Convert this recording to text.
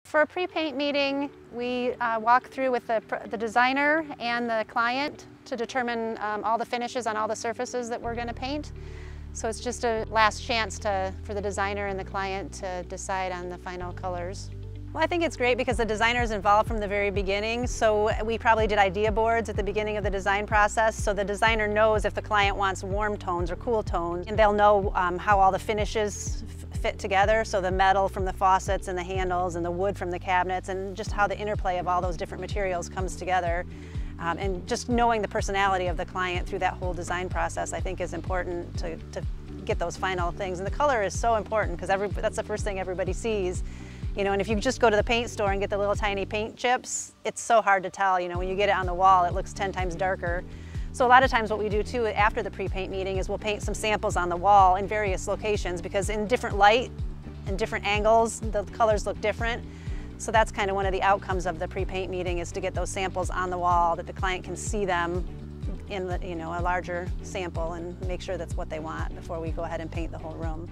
For a pre-paint meeting, we walk through with the designer and the client to determine all the finishes on all the surfaces that we're going to paint. So it's just a last chance for the designer and the client to decide on the final colors. Well, I think it's great because the designer is involved from the very beginning. So we probably did idea boards at the beginning of the design process. So the designer knows if the client wants warm tones or cool tones, and they'll know how all the finishes fit together. So the metal from the faucets and the handles and the wood from the cabinets, and just how the interplay of all those different materials comes together. And just knowing the personality of the client through that whole design process, I think, is important to get those final things. And the color is so important because that's the first thing everybody sees. You know, and if you just go to the paint store and get the little tiny paint chips, it's so hard to tell. You know, when you get it on the wall, it looks 10 times darker. So a lot of times what we do too after the pre-paint meeting is we'll paint some samples on the wall in various locations, because in different light and different angles, the colors look different. So that's kind of one of the outcomes of the pre-paint meeting, is to get those samples on the wall that the client can see them in a larger sample and make sure that's what they want before we go ahead and paint the whole room.